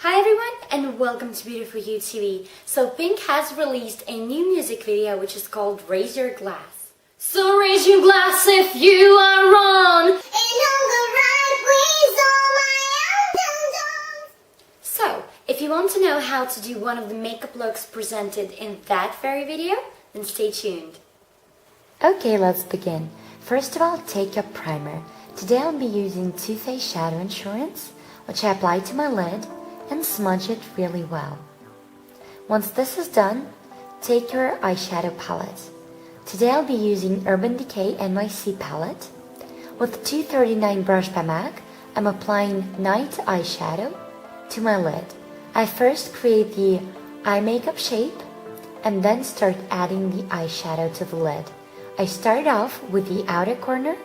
Hi everyone and welcome to Beautiful You TV. So Pink has released a new music video which is called Raise Your Glass. So raise your glass if you are wrong. So if you want to know how to do one of the makeup looks presented in that very video, then stay tuned. Okay, let's begin. First of all, take your primer. Today I'll be using Too Faced Shadow Insurance, which I apply to my lid and smudge it really well. Once this is done, take your eyeshadow palette. Today I'll be using Urban Decay NYC palette. With 239 brush by MAC, I'm applying night eyeshadow to my lid. I first create the eye makeup shape and then start adding the eyeshadow to the lid. I start off with the outer corner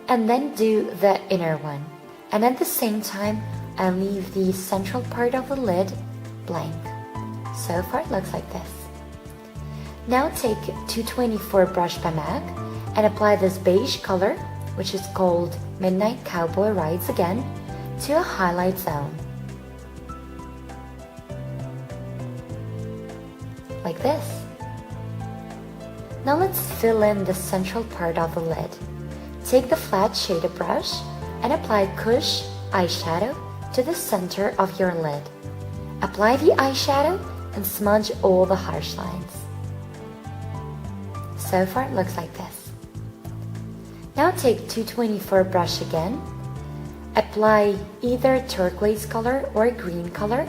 and then do the inner one. And at the same time, I leave the central part of the lid blank. So far it looks like this. Now take 224 brush by MAC and apply this beige color, which is called Midnight Cowboy Rides again, to a highlight zone. Like this. Now let's fill in the central part of the lid. Take the flat shader brush and apply Kush eyeshadow to the center of your lid. Apply the eyeshadow and smudge all the harsh lines. So far it looks like this. Now take 224 brush again. Apply either turquoise color or green color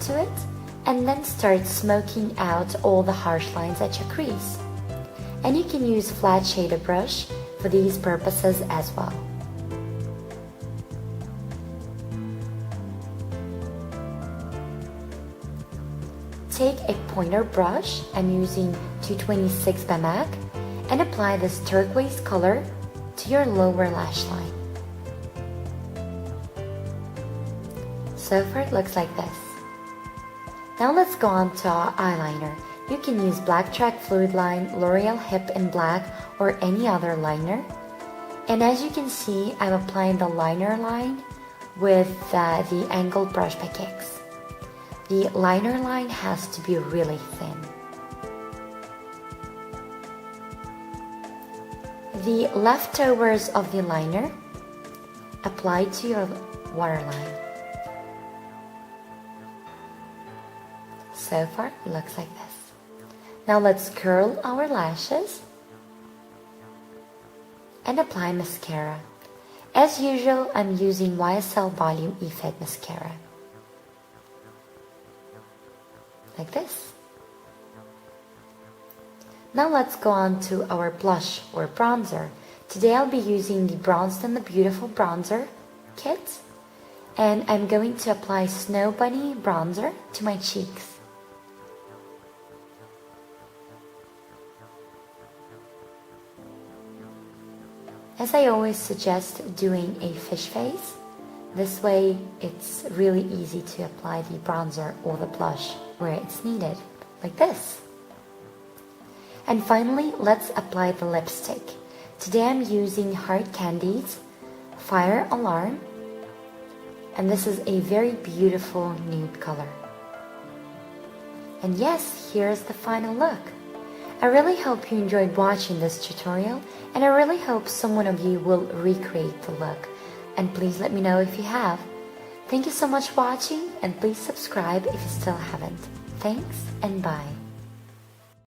to it and then start smoking out all the harsh lines at your crease. And you can use flat shader brush for these purposes as well. Take a pointer brush, I'm using 226 by MAC, and apply this turquoise color to your lower lash line. So far it looks like this. Now let's go on to our eyeliner. You can use Black Track Fluid Line, L'Oreal Hip in Black, or any other liner. And as you can see, I'm applying the liner line with the angled brush by Kix. The liner line has to be really thin. The leftovers of the liner apply to your waterline. So far, it looks like this. Now let's curl our lashes and apply mascara. As usual, I'm using YSL Volume E-Fit Mascara. Like this. Now let's go on to our blush or bronzer. Today I'll be using the Bronzed and the Beautiful bronzer kit, and I'm going to apply Snow Bunny bronzer to my cheeks. As I always suggest doing a fish face, this way it's really easy to apply the bronzer or the blush where it's needed, like this. And finally, let's apply the lipstick. Today I'm using Hard Candy's Fire Alarm, and this is a very beautiful nude color. And yes, here's the final look. I really hope you enjoyed watching this tutorial, and I really hope someone of you will recreate the look. And please let me know if you have. Thank you so much for watching, and please subscribe if you still haven't. Thanks and bye.